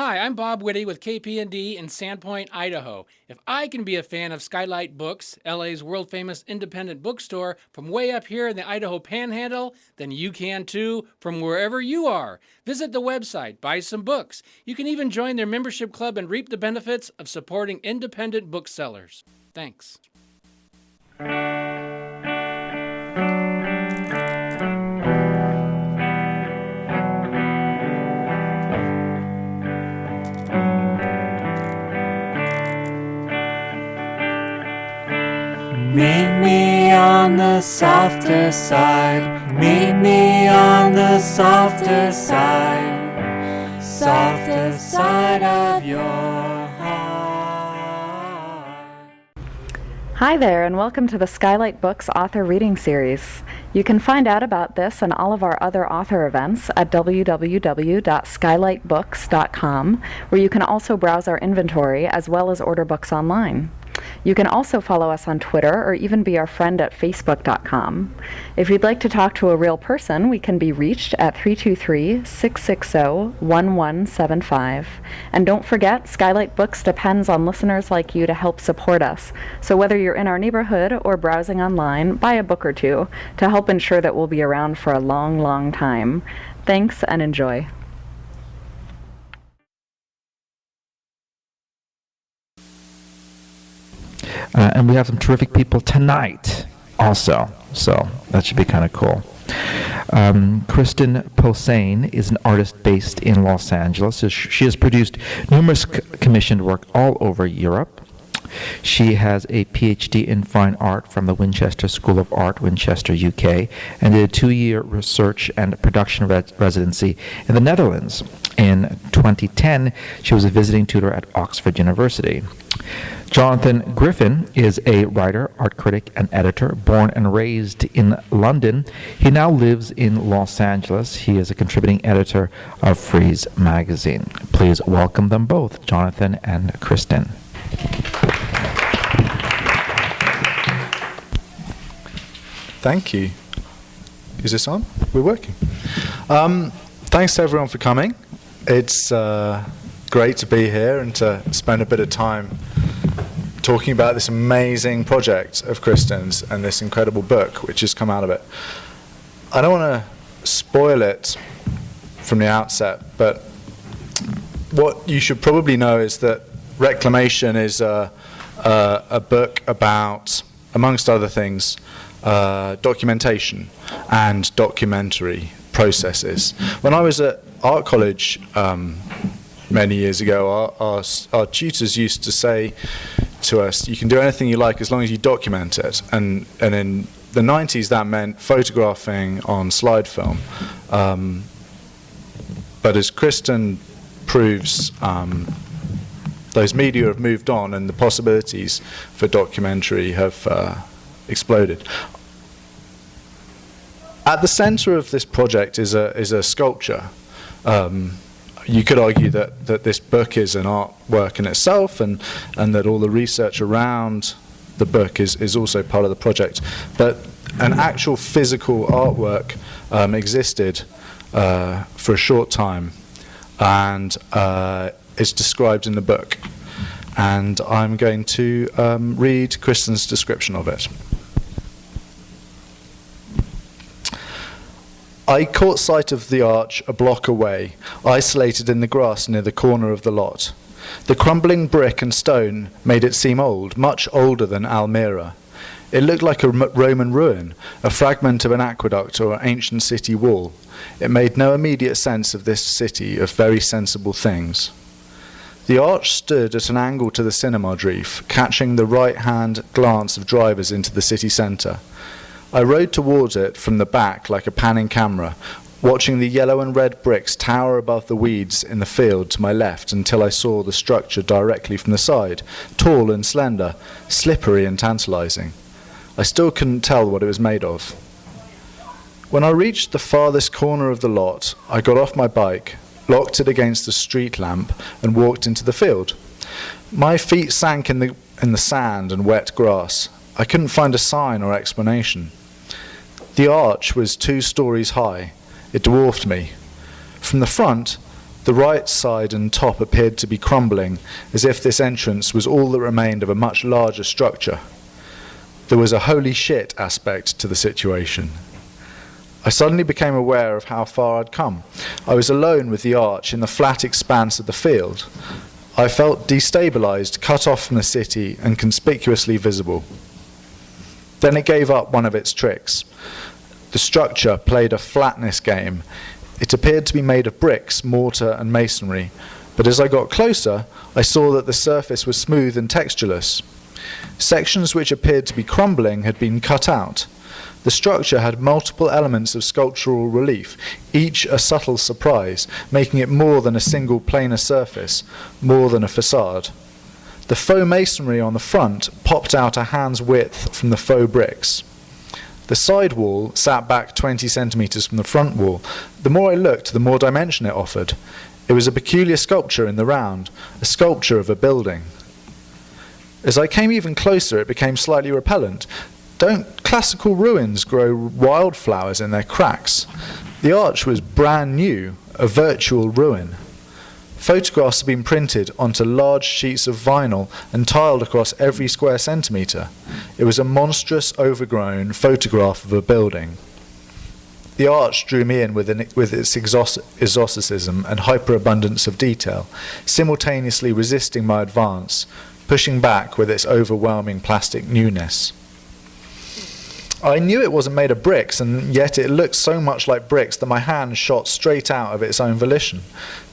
Hi, I'm Bob Whitty with KPND in Sandpoint, Idaho. If I can be a fan of Skylight Books, LA's world-famous independent bookstore, from way up here in the Idaho Panhandle, then you can too from wherever you are. Visit the website, buy some books. You can even join their membership club and reap the benefits of supporting independent booksellers. Thanks. Meet me on the softer side. Meet me on the softer side. Softer side of your heart. Hi there, and welcome to the Skylight Books Author Reading Series. You can find out about this and all of our other author events at www.skylightbooks.com, where you can also browse our inventory as well as order books online. You can also follow us on Twitter or even be our friend at facebook.com. If you'd like to talk to a real person, we can be reached at 323-660-1175. And don't forget, Skylight Books depends on listeners like you to help support us. So whether you're in our neighborhood or browsing online, buy a book or two to help ensure that we'll be around for a long, long time. Thanks and enjoy. And we have some terrific people tonight also, so that should be kind of cool. Kristin Posehn is an artist based in Los Angeles. She has produced numerous commissioned work all over Europe. She has a PhD in fine art from the Winchester School of Art, Winchester, UK, and did a 2-year research and production residency in the Netherlands. In 2010, she was a visiting tutor at Oxford University. Jonathan Griffin is a writer, art critic, and editor, born and raised in London. He now lives in Los Angeles. He is a contributing editor of Frieze magazine. Please welcome them both, Jonathan and Kristin. Thank you. Is this on? We're working. Thanks to everyone for coming. It's great to be here and to spend a bit of time talking about this amazing project of Kristin's and this incredible book which has come out of it. I don't want to spoil it from the outset, but what you should probably know is that Reclamation is a book about, amongst other things, documentation and documentary processes. When I was at art college many years ago, our tutors used to say to us, you can do anything you like as long as you document it. And in the 90s that meant photographing on slide film. But as Kristin proves, those media have moved on and the possibilities for documentary have exploded. At the center of this project is a sculpture. You could argue that this book is an artwork in itself, and that all the research around the book is also part of the project. But an actual physical artwork existed for a short time, and it's described in the book. And I'm going to read Kristin's description of it. I caught sight of the arch a block away, isolated in the grass near the corner of the lot. The crumbling brick and stone made it seem old, much older than Almere. It looked like a Roman ruin, a fragment of an aqueduct or an ancient city wall. It made no immediate sense of this city of very sensible things. The arch stood at an angle to the cinema drief, catching the right-hand glance of drivers into the city centre. I rode towards it from the back like a panning camera, watching the yellow and red bricks tower above the weeds in the field to my left until I saw the structure directly from the side, tall and slender, slippery and tantalizing. I still couldn't tell what it was made of. When I reached the farthest corner of the lot, I got off my bike, locked it against the street lamp, and walked into the field. My feet sank in the sand and wet grass. I couldn't find a sign or explanation. The arch was 2 stories high. It dwarfed me. From the front, The right side and top appeared to be crumbling, as if this entrance was all that remained of a much larger structure. There was a holy shit aspect to the situation. I suddenly became aware of how far I'd come. I was alone with the arch in the flat expanse of the field. I felt destabilized, cut off from the city, and conspicuously visible. Then it gave up one of its tricks. The structure played a flatness game. It appeared to be made of bricks, mortar, and masonry, but as I got closer, I saw that the surface was smooth and textureless. Sections which appeared to be crumbling had been cut out. The structure had multiple elements of sculptural relief, each a subtle surprise, making it more than a single planar surface, more than a facade. The faux masonry on the front popped out a hand's width from the faux bricks. The side wall sat back 20 centimetres from the front wall. The more I looked, the more dimension it offered. It was a peculiar sculpture in the round, a sculpture of a building. As I came even closer, it became slightly repellent. Don't classical ruins grow wildflowers in their cracks? The arch was brand new, a virtual ruin. Photographs had been printed onto large sheets of vinyl and tiled across every square centimetre. It was a monstrous, overgrown photograph of a building. The arch drew me in with its exoticism and hyperabundance of detail, simultaneously resisting my advance, pushing back with its overwhelming plastic newness. I knew it wasn't made of bricks, and yet it looked so much like bricks that my hand shot straight out of its own volition.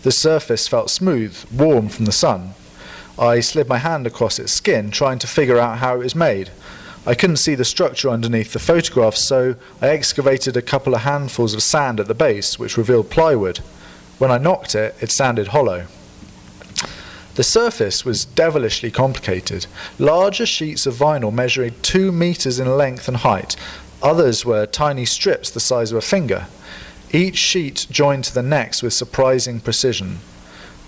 The surface felt smooth, warm from the sun. I slid my hand across its skin, trying to figure out how it was made. I couldn't see the structure underneath the photograph, so I excavated a couple of handfuls of sand at the base, which revealed plywood. When I knocked it, it sounded hollow. The surface was devilishly complicated. Larger sheets of vinyl measuring 2 meters in length and height. Others were tiny strips the size of a finger. Each sheet joined to the next with surprising precision.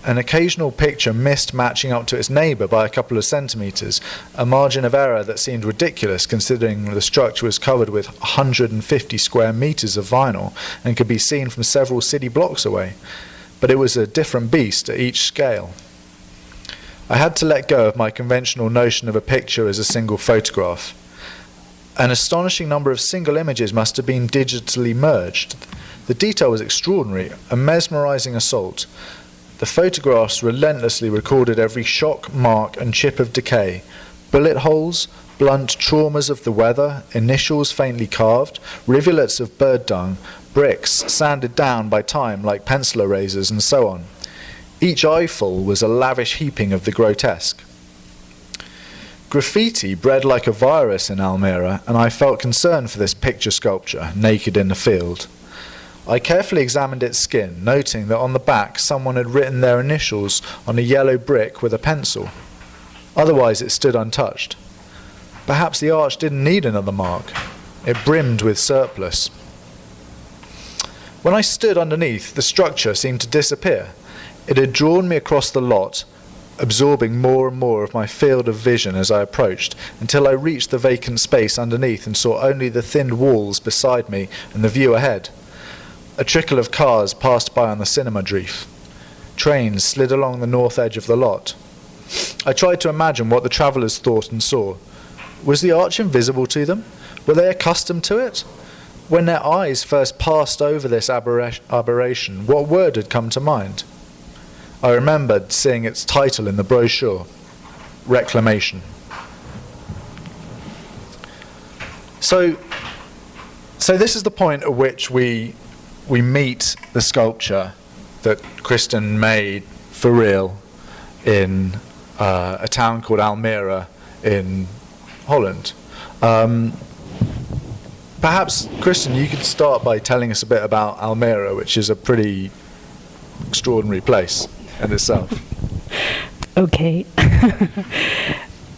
An occasional picture missed matching up to its neighbour by a couple of centimetres, a margin of error that seemed ridiculous considering the structure was covered with 150 square metres of vinyl and could be seen from several city blocks away. But it was a different beast at each scale. I had to let go of my conventional notion of a picture as a single photograph. An astonishing number of single images must have been digitally merged. The detail was extraordinary, a mesmerizing assault. The photographs relentlessly recorded every shock, mark, and chip of decay. Bullet holes, blunt traumas of the weather, initials faintly carved, rivulets of bird dung, bricks sanded down by time like pencil erasers, and so on. Each eyeful was a lavish heaping of the grotesque. Graffiti bred like a virus in Almere, and I felt concern for this picture sculpture, naked in the field. I carefully examined its skin, noting that on the back someone had written their initials on a yellow brick with a pencil. Otherwise it stood untouched. Perhaps the arch didn't need another mark. It brimmed with surplus. When I stood underneath, the structure seemed to disappear. It had drawn me across the lot, absorbing more and more of my field of vision as I approached, until I reached the vacant space underneath and saw only the thinned walls beside me and the view ahead. A trickle of cars passed by on the cinema drift. Trains slid along the north edge of the lot. I tried to imagine what the travellers thought and saw. Was the arch invisible to them? Were they accustomed to it? When their eyes first passed over this aberration, what word had come to mind? I remembered seeing its title in the brochure, Reclamation. So this is the point at which we meet the sculpture that Kristin made for real in a town called Almere in Holland. Perhaps, Kristin, you could start by telling us a bit about Almere, which is a pretty extraordinary place in itself. Okay.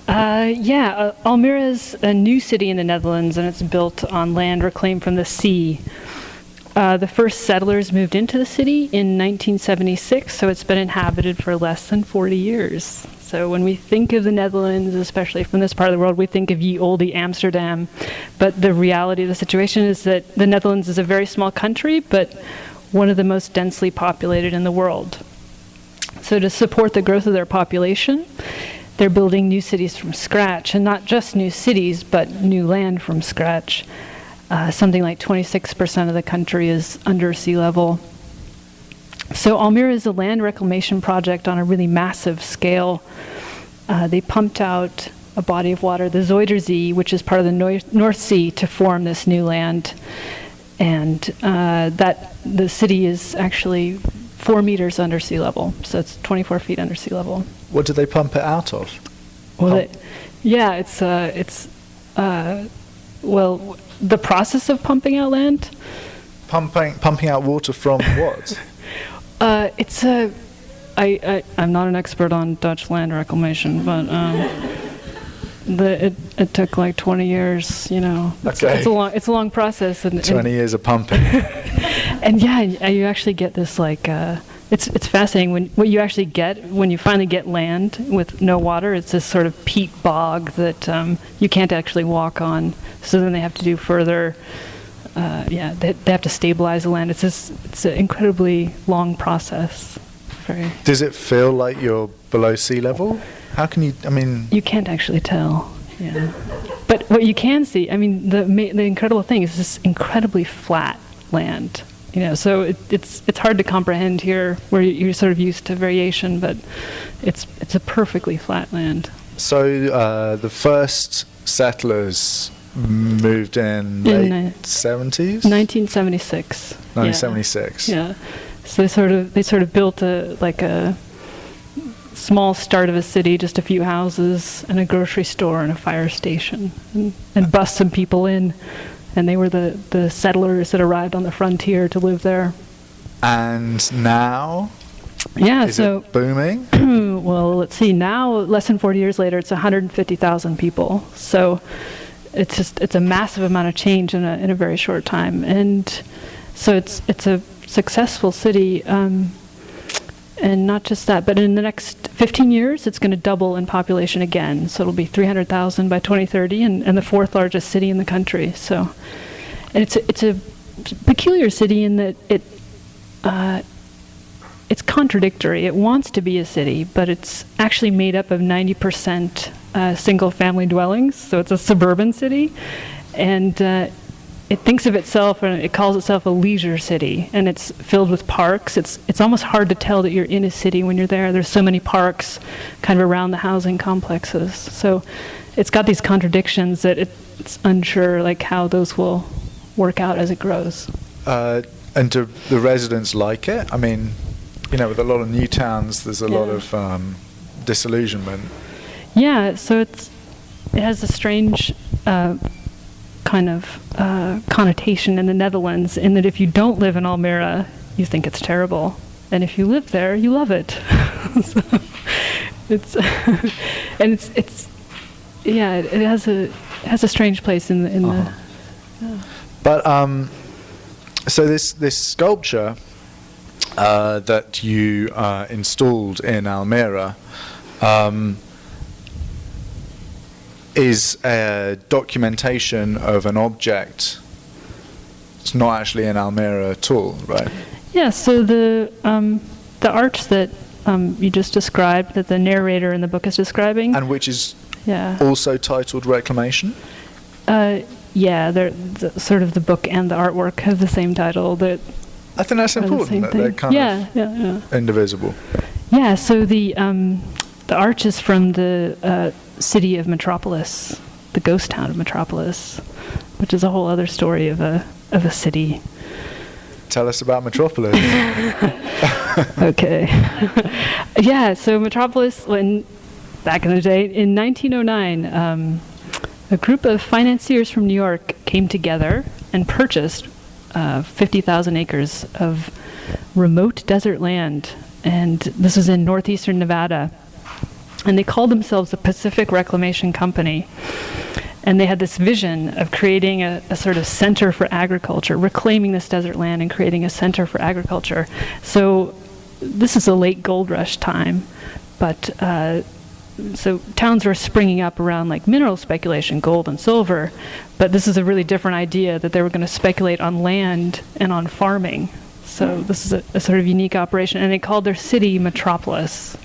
Almere is a new city in the Netherlands, and it's built on land reclaimed from the sea. The first settlers moved into the city in 1976, so it's been inhabited for less than 40 years. So when we think of the Netherlands, especially from this part of the world, we think of ye olde Amsterdam. But the reality of the situation is that the Netherlands is a very small country, but one of the most densely populated in the world. so to support the growth of their population, they're building new cities from scratch, and not just new cities, but new land from scratch. Something like 26% of the country is under sea level. So Almere is a land reclamation project on a really massive scale. They pumped out a body of water, the Zuiderzee, which is part of the North Sea, to form this new land. And that the city is actually 4 meters under sea level, so it's 24 feet under sea level. What did they pump it out of? Well, well, the process of pumping out land. Pumping out water from what? I'm not an expert on Dutch land reclamation, but it took like 20 years. You know, Okay. It's a long process. And 20 years of pumping. And yeah, you actually get this like. It's fascinating what you actually get when you finally get land with no water. It's this sort of peat bog that you can't actually walk on. So then they have to do further. They have to stabilize the land. It's an incredibly long process. Does it feel like you're below sea level? How can you? I mean, you can't actually tell. Yeah, but what you can see, I mean, the incredible thing is this incredibly flat land. You know, so it's hard to comprehend here, where you're sort of used to variation, but it's a perfectly flat land. So the first settlers moved in late 70s? 1976. 1976. Yeah. So they sort of built a small start of a city, just a few houses and a grocery store and a fire station, and bust some people in. And they were the settlers that arrived on the frontier to live there. And now? Yeah, is it booming? Well, let's see. Now, less than 40 years later, it's 150,000 people. So it's a massive amount of change in a very short time. And so it's a successful city. And not just that, but in the next 15 years, it's going to double in population again. So it'll be 300,000 by 2030, and the 4th largest city in the country. So, and it's a peculiar city in that it's contradictory. It wants to be a city, but it's actually made up of 90% single-family dwellings. So it's a suburban city, and it thinks of itself, and it calls itself a leisure city, and it's filled with parks. It's almost hard to tell that you're in a city when you're there. There's so many parks kind of around the housing complexes. So it's got these contradictions that it's unsure like how those will work out as it grows. And do the residents like it? I mean, you know, with a lot of new towns, there's a lot of disillusionment. Yeah, so it has a strange kind of connotation in the Netherlands, in that if you don't live in Almere, you think it's terrible, and if you live there, you love it. So it's and it's it has a strange place in the. Yeah. But so this sculpture that you installed in Almere is a documentation of an object. It's not actually in Almere at all, right? Yeah, so the art that you just described, that the narrator in the book is describing. And which is also titled Reclamation? Yeah, sort of the book and the artwork have the same title. I think that's important, that they're kind of indivisible. Yeah, so the arch is from the city of Metropolis, the ghost town of Metropolis, which is a whole other story of a city. Tell us about Metropolis. Okay. Yeah, so Metropolis, back in the day, in 1909, a group of financiers from New York came together and purchased 50,000 acres of remote desert land, and this was in northeastern Nevada. And they called themselves the Pacific Reclamation Company. And they had this vision of creating a sort of center for agriculture, reclaiming this desert land and creating a center for agriculture. So this is a late gold rush time, but so towns were springing up around like mineral speculation, gold and silver, but this is a really different idea, that they were going to speculate on land and on farming, So this is a sort of unique operation, and they called their city Metropolis.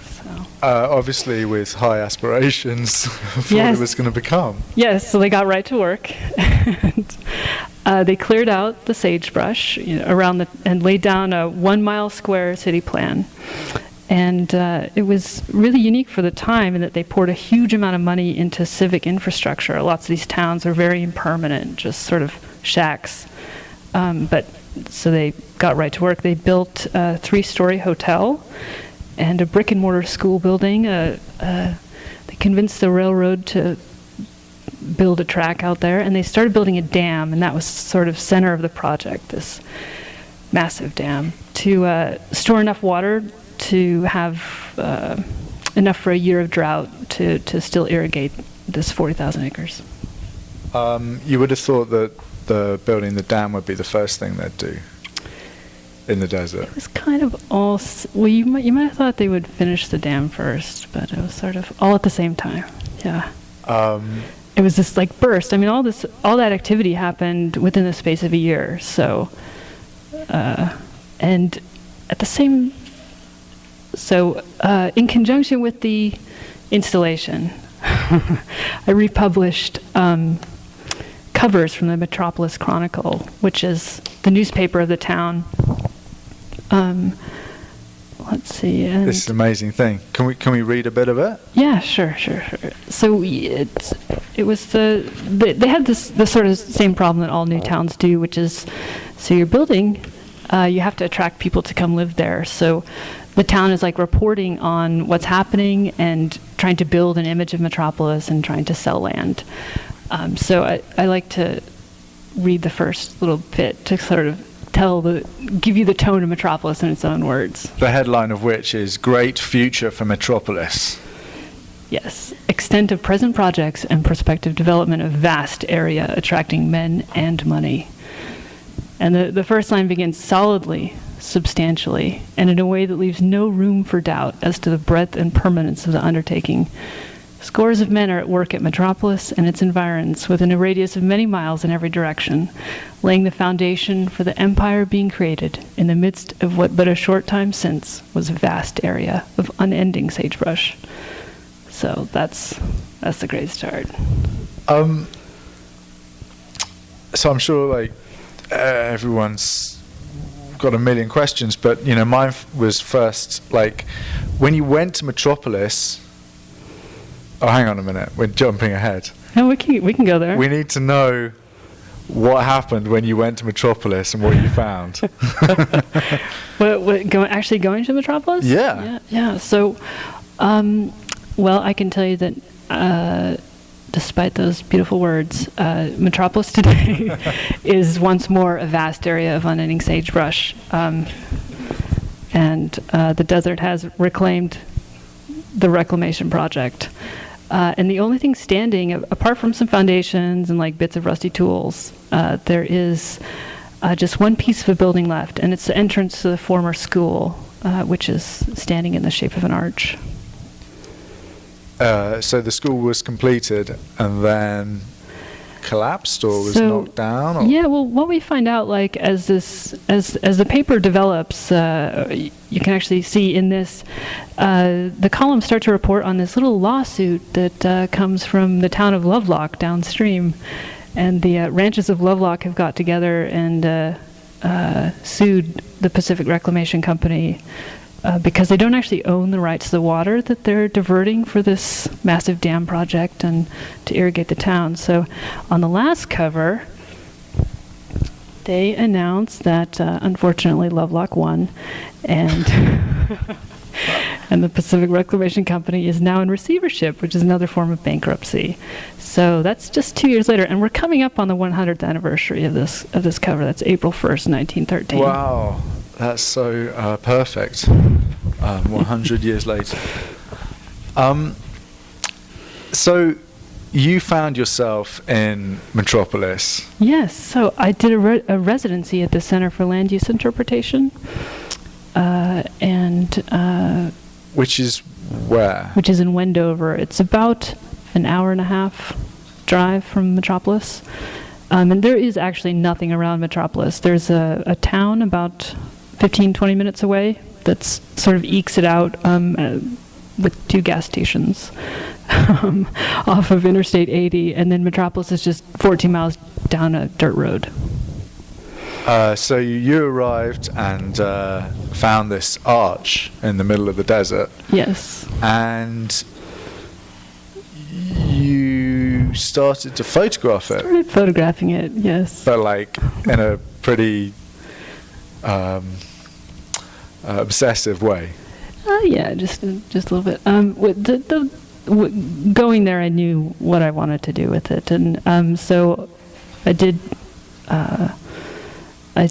So. Obviously with high aspirations for what Yes. it was going to become. Yes, so they got right to work. And, they cleared out the sagebrush around and laid down a 1 mile square city plan. And it was really unique for the time in that they poured a huge amount of money into civic infrastructure. Lots of these towns are very impermanent, just sort of shacks. So they got right to work. They built a 3-story hotel and a brick and mortar school building. They convinced the railroad to build a track out there, and they started building a dam, and that was sort of center of the project, this massive dam, to store enough water to have enough for a year of drought to still irrigate this 40,000 acres. You would have thought that building the dam would be the first thing they'd do in the desert. It was kind of all, well, you might have thought they would finish the dam first, but it was sort of all at the same time. Yeah. It was this like burst. I mean, all that activity happened within the space of a year. So, and at the same, in conjunction with the installation, I republished covers from the Metropolis Chronicle, which is the newspaper of the town. Let's see. This is an amazing thing. Can we read a bit of it? Yeah, sure. So it was they had this sort of same problem that all new towns do, which is, so you're building, you have to attract people to come live there. So the town is like reporting on what's happening and trying to build an image of Metropolis and trying to sell land. So I like to read the first little bit to sort of give you the tone of Metropolis in its own words. The headline of which is "Great Future for Metropolis." Yes. Extent of present projects and prospective development of vast area attracting men and money. And the first line begins solidly, substantially, and in a way that leaves no room for doubt as to the breadth and permanence of the undertaking. Scores of men are at work at Metropolis and its environs within a radius of many miles in every direction, laying the foundation for the empire being created in the midst of what but a short time since was a vast area of unending sagebrush. So that's the great start. So I'm sure like everyone's got a million questions, but mine was first like when you went to Metropolis. Oh, hang on a minute. We're jumping ahead. No, we can go there. We need to know what happened when you went to Metropolis and what you found. Actually going to Metropolis? Yeah. So, well, I can tell you that despite those beautiful words, Metropolis today is once more a vast area of unending sagebrush. And the desert has reclaimed the Reclamation project. And the only thing standing, apart from some foundations and like bits of rusty tools, there is just one piece of a building left, and it's the entrance to the former school, which is standing in the shape of an arch. So the school was completed and then collapsed or was knocked down? Or? Yeah, well, what we find out, like as the paper develops, you can actually see in this, the columns start to report on this little lawsuit that comes from the town of Lovelock downstream, and the ranches of Lovelock have got together and sued the Pacific Reclamation Company because they don't actually own the rights to the water that they're diverting for this massive dam project and to irrigate the town. So on the last cover, they announced that unfortunately Lovelock won, and and the Pacific Reclamation Company is now in receivership, which is another form of bankruptcy. So that's just 2 years later, and we're coming up on the 100th anniversary of this cover. That's April 1st, 1913. Wow. That's so perfect. 100 years later. So you found yourself in Metropolis. Yes. So I did a residency at the Center for Land Use Interpretation, which is where? Which is in Wendover. It's about an hour and a half drive from Metropolis. And there is actually nothing around Metropolis. There's a town about 15, 20 minutes away that's sort of ekes it out with 2 gas stations off of Interstate 80, and then Metropolis is just 14 miles down a dirt road. So you arrived and found this arch in the middle of the desert. Yes. And you started to photograph it. Started photographing it, yes. But like in a pretty obsessive way. Yeah, just a little bit. Going there, I knew what I wanted to do with it, and so I did. I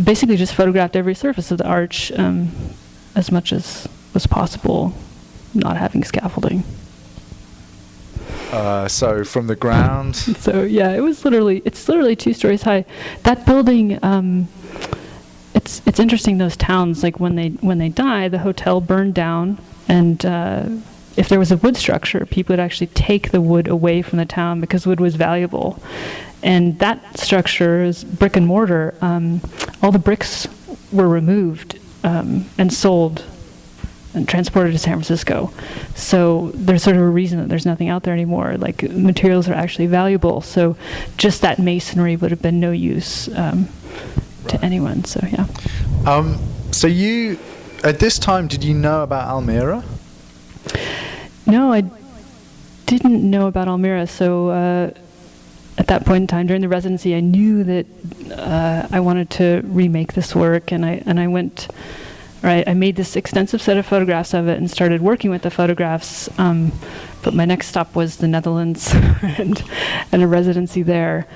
basically just photographed every surface of the arch as much as was possible, not having scaffolding. So from the ground. So yeah, it's literally 2 stories high. That building. It's interesting, those towns, like when they die, the hotel burned down, and if there was a wood structure, people would actually take the wood away from the town because wood was valuable. And that structure is brick and mortar. All the bricks were removed and sold and transported to San Francisco. So there's sort of a reason that there's nothing out there anymore. Like, materials are actually valuable. So just that masonry would have been no use to anyone. So yeah. So you, at this time, did you know about Almere? No, I didn't know about Almere. So at that point in time, during the residency, I knew that I wanted to remake this work, and I went. Right, I made this extensive set of photographs of it and started working with the photographs. But my next stop was the Netherlands and a residency there.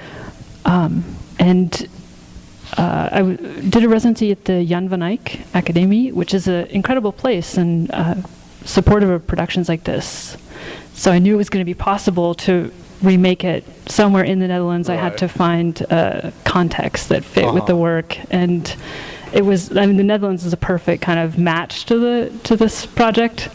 I did a residency at the Jan van Eyck Academie, which is an incredible place and supportive of productions like this. So I knew it was going to be possible to remake it somewhere in the Netherlands. Right. I had to find a context that fit with the work, and it was. I mean, the Netherlands is a perfect kind of match to this project,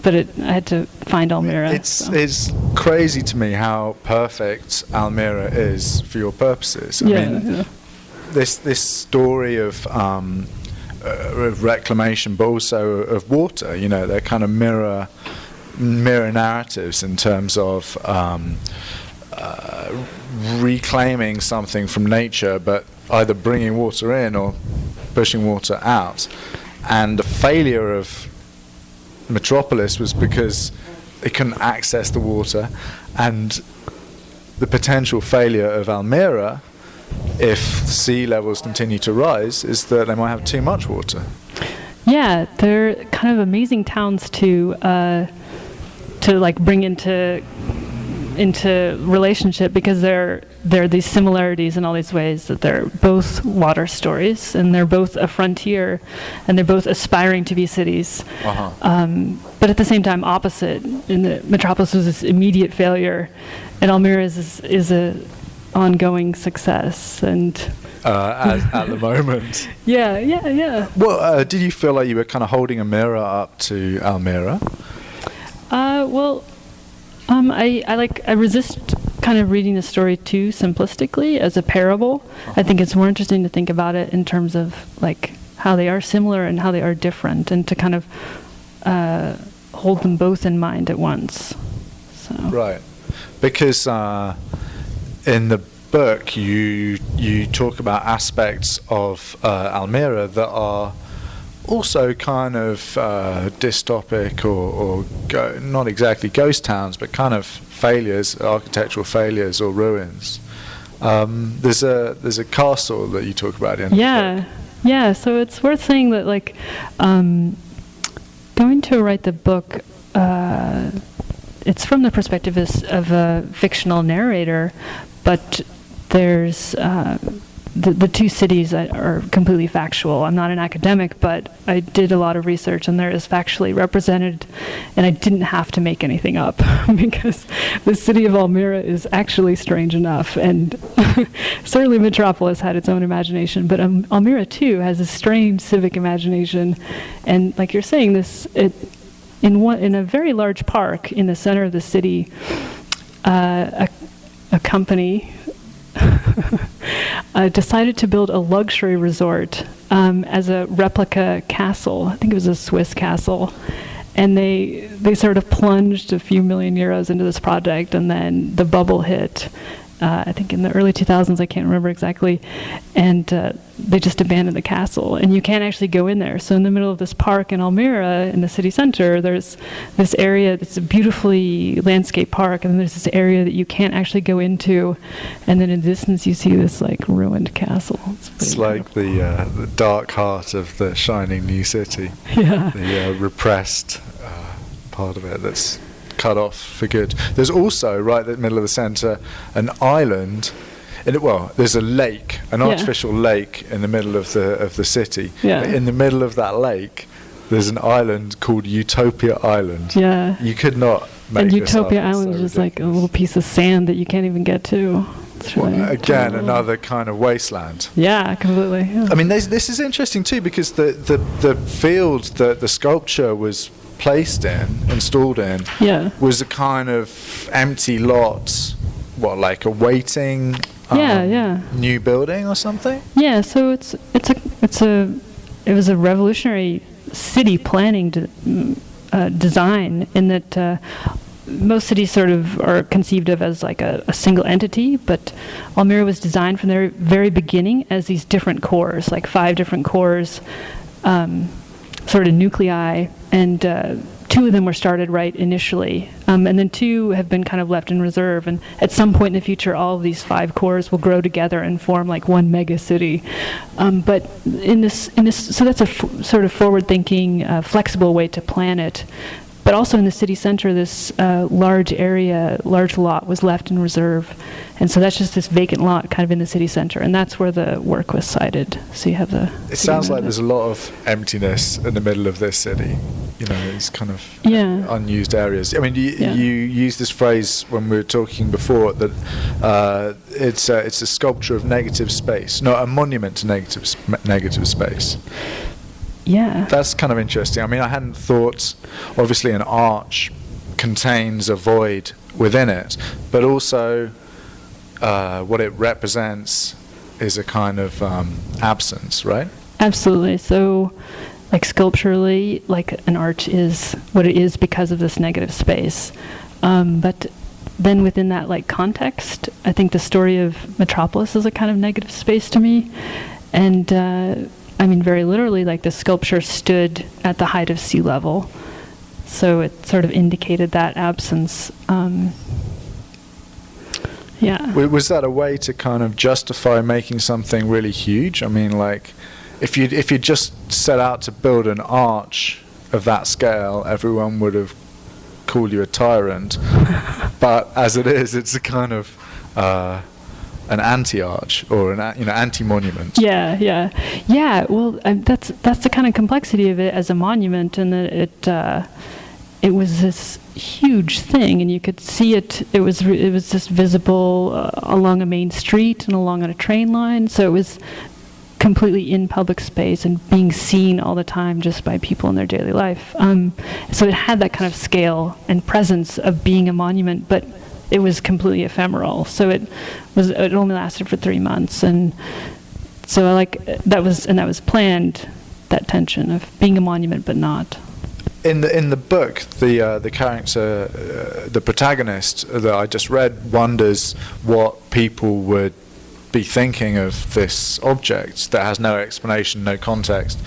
but I had to find Almere. It's crazy to me how perfect Almere is for your purposes. I mean, this story of reclamation, but also of water. You know, they're kind of mirror narratives in terms of reclaiming something from nature, but either bringing water in or pushing water out. And the failure of Metropolis was because it couldn't access the water, and the potential failure of Almere, if sea levels continue to rise, is that they might have too much water. Yeah, they're kind of amazing towns to like bring into relationship, because there are these similarities in all these ways, that they're both water stories, and they're both a frontier, and they're both aspiring to be cities. But at the same time, opposite. In the Metropolis was this immediate failure, and Almere is a ongoing success. And at the moment. Yeah. Well, did you feel like you were kind of holding a mirror up to Almere? I resist kind of reading the story too simplistically as a parable. I think it's more interesting to think about it in terms of like how they are similar and how they are different, and to kind of hold them both in mind at once. So. Right, because in the book you talk about aspects of Almere that are also kind of dystopic or not exactly ghost towns, but kind of failures, architectural failures or ruins. There's a castle that you talk about in the book. Yeah. So it's worth saying that, like, going to write the book, it's from the perspective of a fictional narrator, but there's the two cities are completely factual. I'm not an academic, but I did a lot of research, and there is factually represented, and I didn't have to make anything up because the city of Almere is actually strange enough, and certainly Metropolis had its own imagination, but Almere too has a strange civic imagination, and like you're saying, in a very large park in the center of the city, a company decided to build a luxury resort as a replica castle. I think it was a Swiss castle. And they sort of plunged a few million euros into this project, and then the bubble hit, I think in the early 2000s, I can't remember exactly, and they just abandoned the castle, and you can't actually go in there. So in the middle of this park in Almere, in the city center, there's this area that's a beautifully landscaped park, and then there's this area that you can't actually go into, and then in the distance you see this like ruined castle. It's like the dark heart of the shining new city. Yeah. The repressed part of it that's cut off for good. There's also, right in the middle of the centre, an island. There's a lake, an artificial lake in the middle of the city. Yeah. In the middle of that lake, there's an island called Utopia Island. Yeah. You could not make And this Utopia up. It's Island so is just like a ridiculous. little piece of sand that you can't even get to. It's really Again, terrible. another kind of wasteland. Yeah, completely. Yeah. I mean, this is interesting too, because the field that the sculpture was installed in, was a kind of empty lot, like awaiting new building or something? Yeah, so it was a revolutionary city planning design in that most cities sort of are conceived of as like a single entity, but Almere was designed from the very beginning as these different cores, like 5 different cores, sort of nuclei, and 2 of them were started right initially, and then 2 have been kind of left in reserve, and at some point in the future all of these 5 cores will grow together and form like one mega city. But in this, so that's a sort of forward-thinking, flexible way to plan it. But also in the city center, this large lot was left in reserve. And so that's just this vacant lot kind of in the city center. And that's where the work was sited. So you have the... It sounds like there's a lot of emptiness in the middle of this city. These kind of unused areas. I mean, you used this phrase when we were talking before, that it's a sculpture of negative space, not a monument to negative space. Yeah. That's kind of interesting. I mean, I hadn't thought, obviously an arch contains a void within it, but also what it represents is a kind of absence, right? Absolutely. So, like sculpturally, like an arch is what it is because of this negative space. But then within that like context, I think the story of Metropolis is a kind of negative space to me. And I mean, very literally, like the sculpture stood at the height of sea level. So it sort of indicated that absence. Was that a way to kind of justify making something really huge? I mean, like, if you just set out to build an arch of that scale, everyone would have called you a tyrant. But as it is, it's a kind of an anti-arch or an anti-monument. Yeah. Well, that's the kind of complexity of it as a monument, and that it was this huge thing, and you could see it. It was just visible along a main street and along on a train line. So it was completely in public space and being seen all the time just by people in their daily life. So it had that kind of scale and presence of being a monument, but it was completely ephemeral. So it only lasted for 3 months, and so that was planned, that tension of being a monument but not. In the book, the character, the protagonist that I just read, wonders what people would be thinking of this object that has no explanation, no context.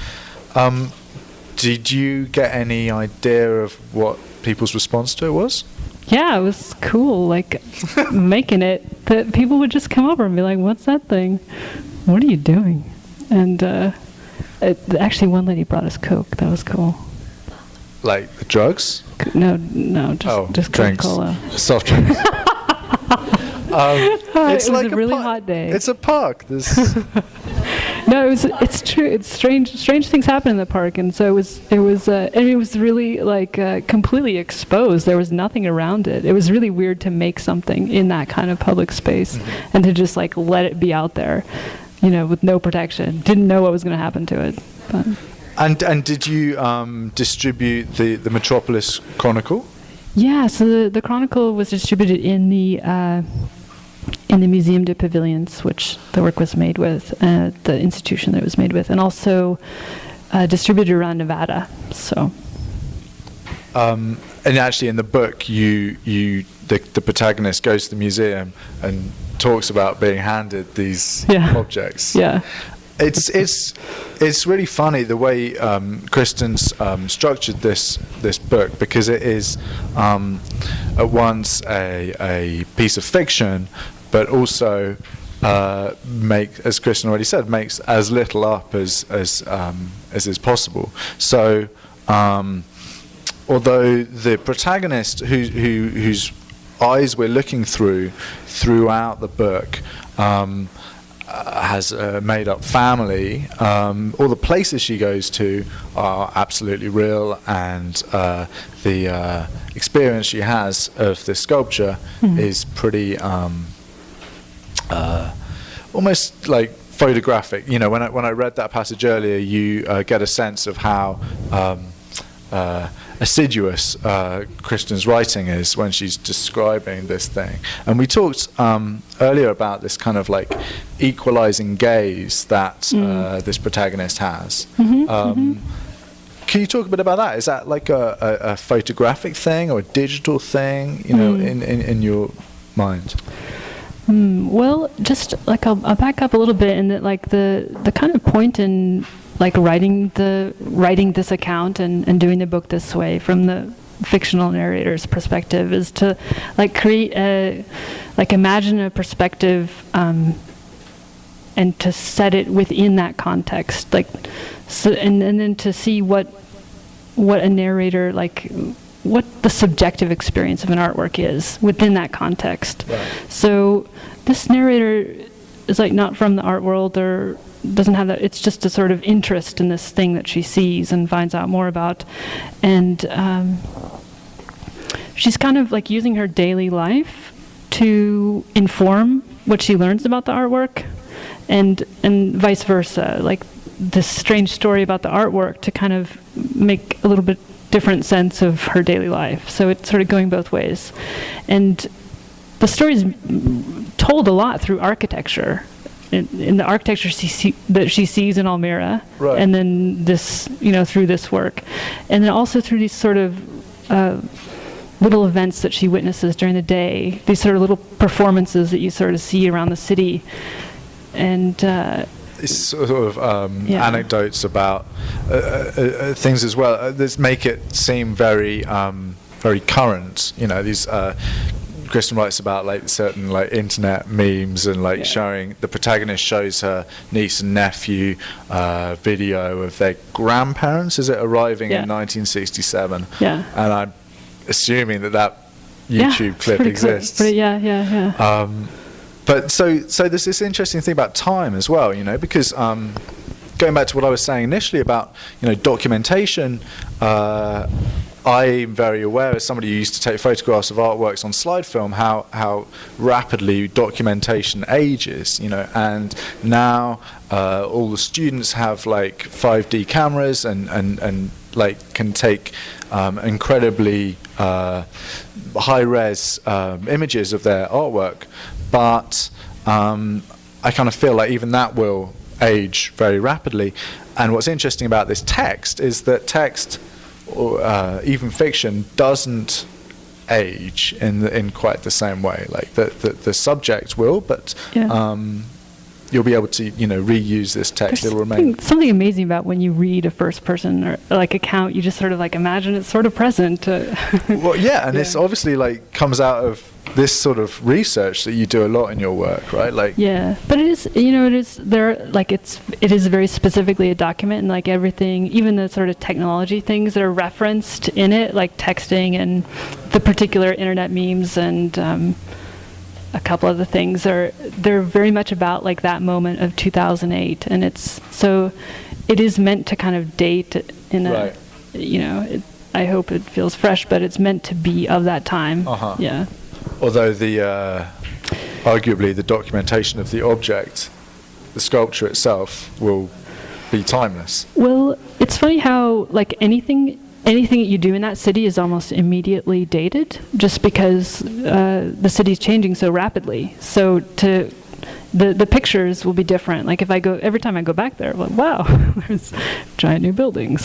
Did you get any idea of what people's response to it was? Yeah, it was cool, like making it, that people would just come over and be like, "What's that thing? What are you doing?" And actually one lady brought us Coke. That was cool. Like the drugs? No, just drinks. Coca-Cola. Soft drinks. It's it was like a really hot day. It's a park. No, it's true. It's strange things happen in the park, and so it was really like completely exposed. There was nothing around it. It was really weird to make something in that kind of public space, and to just like let it be out there, with no protection. Didn't know what was going to happen to it. But. And did you distribute the Metropolis Chronicle? Yeah, so the Chronicle was distributed in in the Museum de Pavilions, which the work was made with, the institution that it was made with, and also distributed around Nevada. So. And actually, in the book, the protagonist goes to the museum and talks about being handed these objects. Yeah. It's really funny the way Kristin's structured this book, because it is at once a piece of fiction, but also as Kristin already said, makes as little up as is possible. So although the protagonist whose eyes we're looking throughout the book has a made-up family, all the places she goes to are absolutely real, and the experience she has of this sculpture is pretty almost like photographic. You know, when I read that passage earlier, you get a sense of how assiduous Kristin's writing is when she's describing this thing. And we talked earlier about this kind of like equalizing gaze that this protagonist has. Can you talk a bit about that? Is that like a photographic thing or a digital thing, you know, in your mind? Well, just like I'll back up a little bit, in that like the kind of point in like writing this account and doing the book this way from the fictional narrator's perspective is to like create imagine a perspective and to set it within that context, like so, and then to see what a narrator, like what the subjective experience of an artwork is within that context. Right. So this narrator is like not from the art world, or doesn't have that. It's just a sort of interest in this thing that she sees and finds out more about, and she's kind of like using her daily life to inform what she learns about the artwork, and vice versa. Like this strange story about the artwork to kind of make a little bit different sense of her daily life. So it's sort of going both ways, and the story's told a lot through architecture. In the architecture that she sees in Almere, right. And then this, through this work, and then also through these sort of little events that she witnesses during the day, these sort of little performances that you sort of see around the city, and it's sort of anecdotes about things as well. This make it seem very very current. These. Kristin writes about like certain like internet memes and like showing the protagonist shows her niece and nephew video of their grandparents arriving in 1967. Yeah. And I'm assuming that YouTube clip exists. But yeah. But so there's this interesting thing about time as well, because going back to what I was saying initially about documentation. I'm very aware, as somebody who used to take photographs of artworks on slide film, how rapidly documentation ages, and now all the students have like 5D cameras and like can take incredibly high-res images of their artwork, but I kind of feel like even that will age very rapidly. And what's interesting about this text is that text, or even fiction, doesn't age in quite the same way. Like the subject will, but you'll be able to reuse this text. It'll remain. Something amazing about when you read a first person or like account, you just sort of like imagine it's sort of present. Well, yeah, and it's obviously like comes out of this sort of research that you do a lot in your work, right? Like but it is there, like it is very specifically a document, and like everything, even the sort of technology things that are referenced in it, like texting and the particular internet memes and a couple of the things they're very much about like that moment of 2008, and it is meant to kind of date in a I hope it feels fresh, but it's meant to be of that time. Yeah. Although arguably the documentation of the object, the sculpture itself, will be timeless. Well, it's funny how like anything anything that you do in that city is almost immediately dated, just because the city's changing so rapidly. So the pictures will be different. Like every time I go back there, I'm like, wow, there's giant new buildings.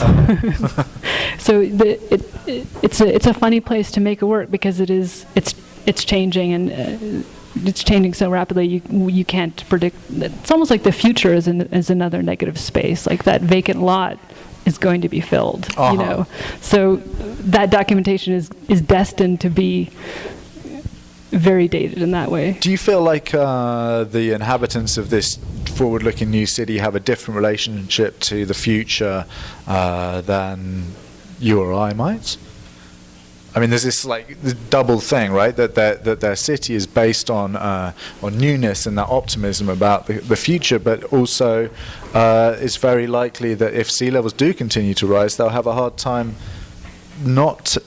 So it's a funny place to make a work, because it's changing, and it's changing so rapidly. You can't predict. It's almost like the future is another negative space. Like that vacant lot is going to be filled. You know, so that documentation is destined to be very dated in that way. Do you feel like the inhabitants of this forward-looking new city have a different relationship to the future than you or I might? I mean, there's this this double thing, right? That their city is based on newness and that optimism about the future, but also it's very likely that if sea levels do continue to rise, they'll have a hard time not,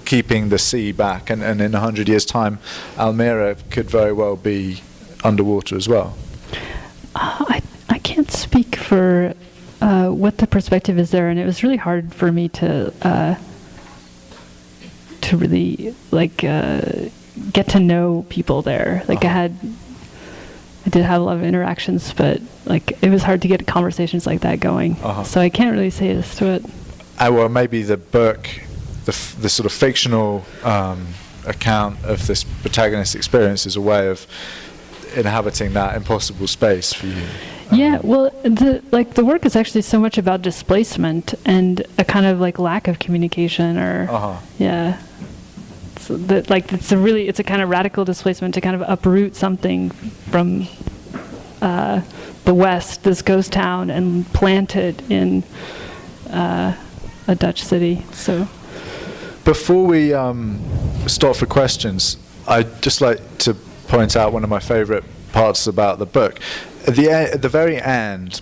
keeping the sea back, and in 100 years' time, Almere could very well be underwater as well. I can't speak for what the perspective is there, and it was really hard for me to really get to know people there. I did have a lot of interactions, but it was hard to get conversations like that going. So I can't really say this to it. Well, maybe the book, the sort of fictional account of this protagonist's experience is a way of inhabiting that impossible space for you. Yeah, well, the work is actually so much about displacement and a kind of lack of communication, or yeah. So it's a kind of radical displacement to kind of uproot something from the West, this ghost town, and plant it in a Dutch city. So before we stop for questions, I'd just like to point out one of my favorite parts about the book. At the very end,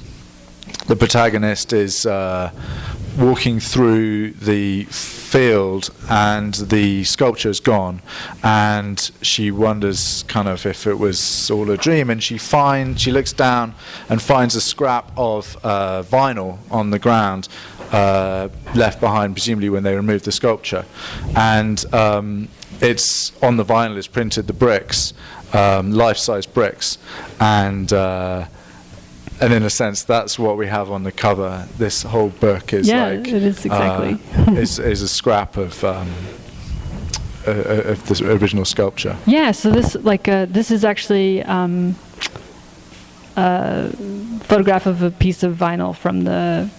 the protagonist is walking through the field, and the sculpture is gone, and she wonders kind of if it was all a dream, and she looks down and finds a scrap of vinyl on the ground, left behind presumably when they removed the sculpture, and it's on the vinyl is printed the bricks, life-size bricks, and in a sense that's what we have on the cover. This whole book is it is exactly is a scrap of the original sculpture. Yeah, so this is actually a photograph of a piece of vinyl from the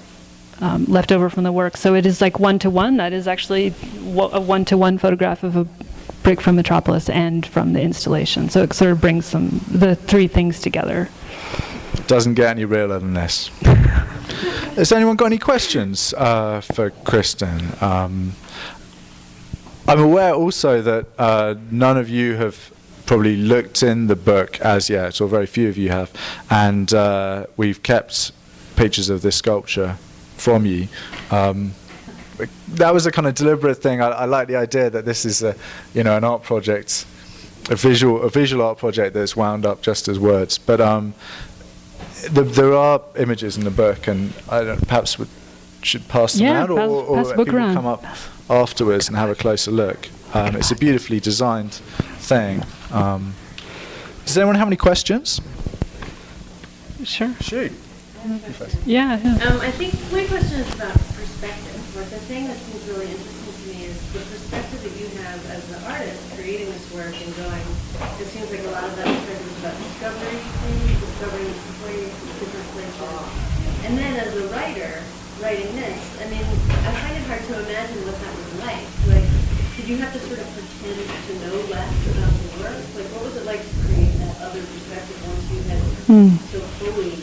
left over from the work. So it is 1-to-1. That is actually a 1-to-1 photograph of a brick from Metropolis and from the installation. So it sort of brings the three things together. Doesn't get any realer than this. Has anyone got any questions for Kristin? I'm aware also that none of you have probably looked in the book as yet, or very few of you have, and we've kept pictures of this sculpture from you. That was a kind of deliberate thing. I like the idea that this is an art project, a visual art project that's wound up just as words. But there are images in the book, and perhaps we should pass them out, or pass the book people around. Come up afterwards and have a closer look. It's a beautifully designed thing. Does anyone have any questions? Sure. Shoot. Yeah. I think my question is about perspective. The thing that seems really interesting to me is the perspective that you have as the artist creating this work and going. It seems like a lot of that perspective is about discovery, discovering different places. And then as a writer writing this, I mean, I find it hard to imagine what that was like. Did you have to sort of pretend to know less about the work? What was it like to create that other perspective once you had so fully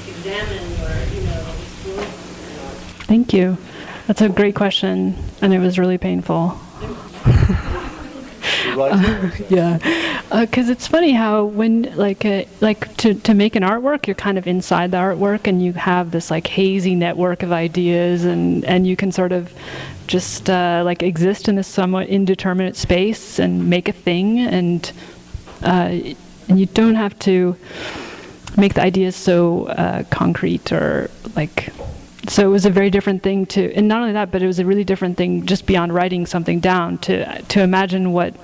examined or, explored? Thank you. That's a great question, and it was really painful. Yeah, because it's funny how when to make an artwork, you're kind of inside the artwork, and you have this hazy network of ideas, and you can sort of just exist in this somewhat indeterminate space and make a thing, and you don't have to make the ideas so concrete or So it was a very different thing and not only that, but it was a really different thing just beyond writing something down to imagine what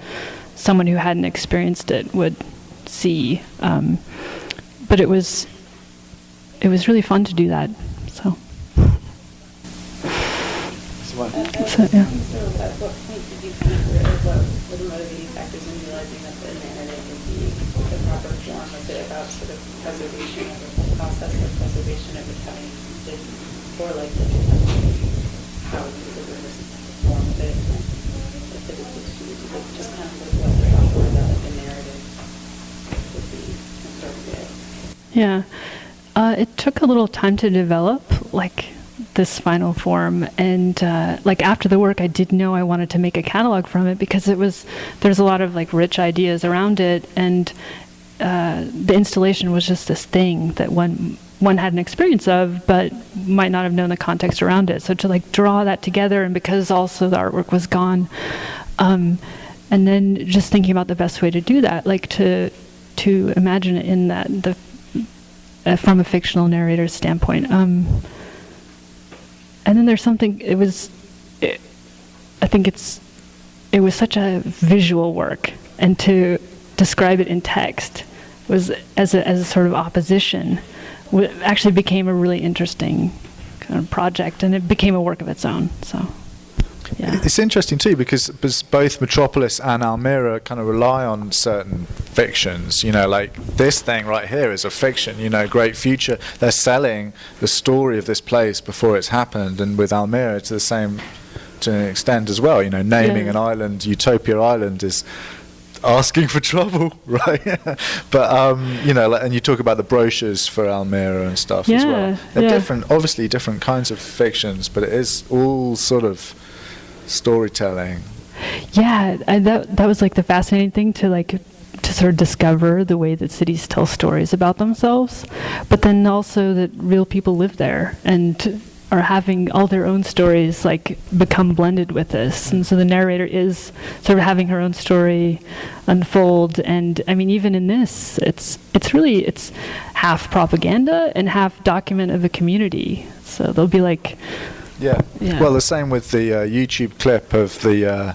someone who hadn't experienced it would see. But it was really fun to do that. So yeah. So at what point did you come to, or what were the motivating factors in realizing that the narrative would be the proper form? Was it about sort of preservation of the process of preservation of it having existed, or like how you deliver this form of it, if it is just kind of like what the proper about like the narrative would be interpreted? Yeah. It took a little time to develop, like, this final form, and like after the work I did know I wanted to make a catalog from it, because there's a lot of like rich ideas around it, and the installation was just this thing that one had an experience of but might not have known the context around it. So to like draw that together, and because also the artwork was gone, and then just thinking about the best way to do that, like to imagine it in that from a fictional narrator's standpoint. And then there's something, it was such a visual work, and to describe it in text was as a sort of opposition, actually became a really interesting kind of project, and it became a work of its own. So, yeah. It's interesting too, because both Metropolis and Almere kind of rely on certain fictions. Like this thing right here is a fiction. Great Future. They're selling the story of this place before it's happened, and with Almere, it's the same to an extent as well. Naming an island, Utopia Island, is asking for trouble, right? But and you talk about the brochures for Almere and stuff as well. They're different, obviously different kinds of fictions, but it is all sort of storytelling. Yeah, that was like the fascinating thing to sort of discover the way that cities tell stories about themselves, but then also that real people live there and are having all their own stories like become blended with this, and so the narrator is sort of having her own story unfold. And I mean, even in this, it's half propaganda and half document of a community. So they'll be like, yeah. Well, the same with the YouTube clip of the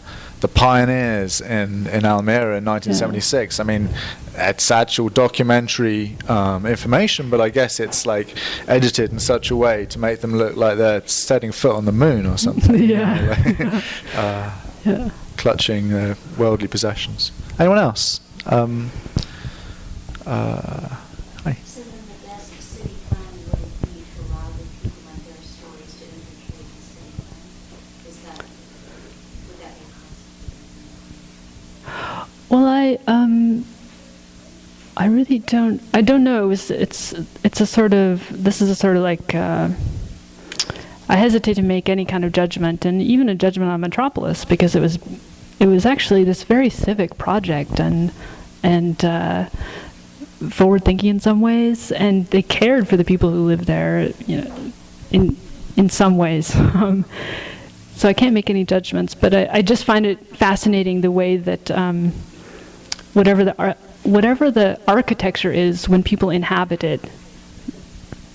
pioneers in Almere in 1976. I mean, it's actual documentary information, but I guess it's like edited in such a way to make them look like they're setting foot on the moon or something. Clutching their worldly possessions. Anyone else? Hi. So then the best city plan would be to allow the people and their stories to infiltrate the city plan. Would that be a concept? Well, I really don't know. This is a sort of like, I hesitate to make any kind of judgment, and even a judgment on Metropolis, because it was actually this very civic project and forward thinking in some ways, and they cared for the people who lived there, in some ways. So I can't make any judgments, but I just find it fascinating the way that whatever the architecture is, when people inhabit it,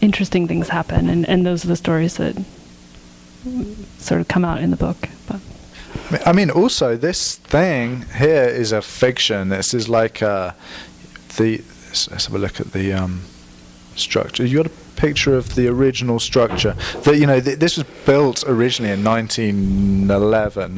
interesting things happen, and those are the stories that sort of come out in the book. But I mean, also this thing here is a fiction. This is like let's have a look at the structure. You got a picture of the original structure. This was built originally in 1911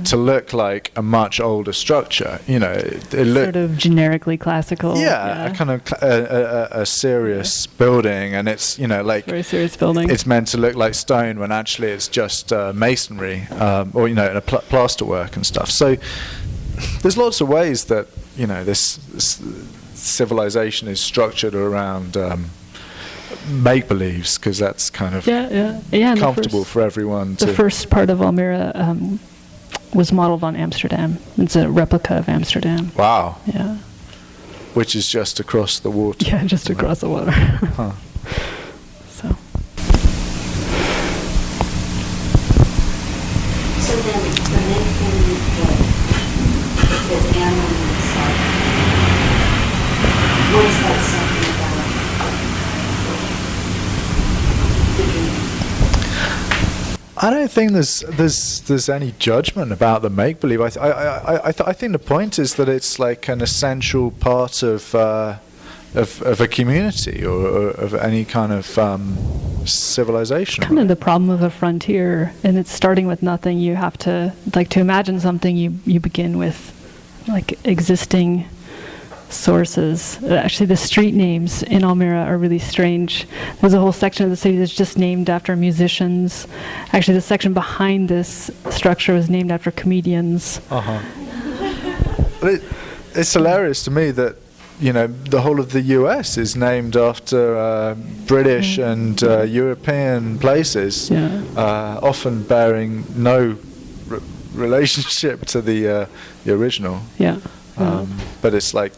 to look like a much older structure. It looked sort of generically classical. Yeah, a kind of a serious building, and it's very serious building. It's meant to look like stone when actually it's just masonry, or plasterwork and stuff. So there's lots of ways that this civilization is structured around make-believes, because that's kind of comfortable for everyone. The first part of Almere was modeled on Amsterdam. It's a replica of Amsterdam. Wow. Yeah. Which is just across the water. Yeah, just across the water. Huh. So then, the main thing that animal inside, what is that something about? I don't think there's any judgment about the make believe. I think the point is that it's like an essential part of a community or of any kind of civilization. Kind of the problem of a frontier, and it's starting with nothing. You have to to imagine something. You begin with existing sources. Actually, the street names in Almere are really strange. There's a whole section of the city that's just named after musicians. Actually, the section behind this structure was named after comedians. But it's hilarious to me that the whole of the US is named after British and European places, often bearing no relationship to the original. Yeah. But it's like,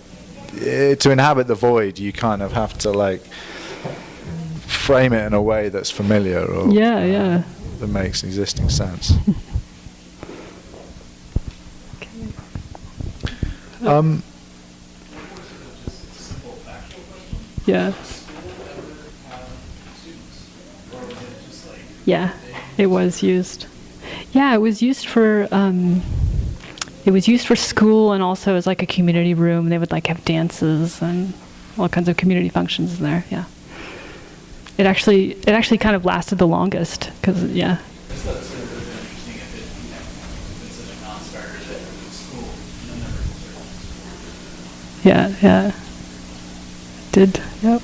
to inhabit the void, you kind of have to frame it in a way that's familiar or that makes existing sense. Yeah. Yeah, it was used. Yeah, it was used for school and also as a community room. They would have dances and all kinds of community functions in there. Yeah. It actually kind of lasted the longest because yeah. Yeah, yeah. Did, yep.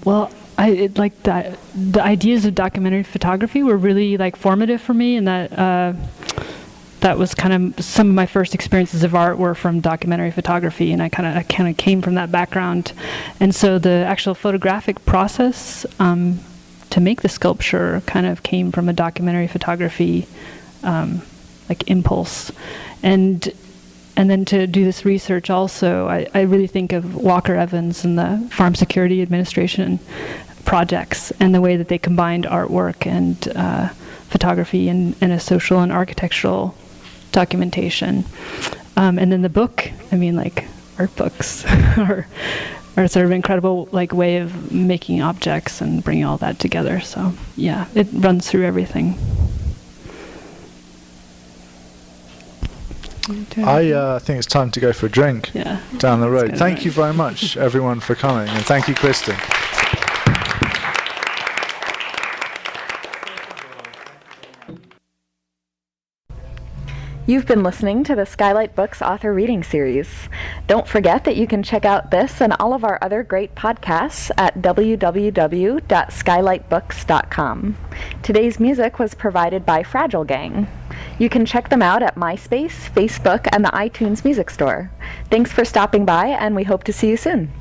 Well, the ideas of documentary photography were really formative for me, and that was kind of some of my first experiences of art were from documentary photography, and I kind of came from that background, and so the actual photographic process to make the sculpture kind of came from a documentary photography impulse, and then to do this research also, I really think of Walker Evans and the Farm Security Administration projects and the way that they combined artwork and photography and a social and architectural documentation. And then the book, art books are sort of an incredible way of making objects and bringing all that together. So yeah, it runs through everything. I think it's time to go for a drink down the road. Thank you very much, everyone, for coming, and thank you, Kristin. You've been listening to the Skylight Books author reading series. Don't forget that you can check out this and all of our other great podcasts at www.skylightbooks.com. Today's music was provided by Fragile Gang. You can check them out at MySpace, Facebook, and the iTunes Music Store. Thanks for stopping by, and we hope to see you soon.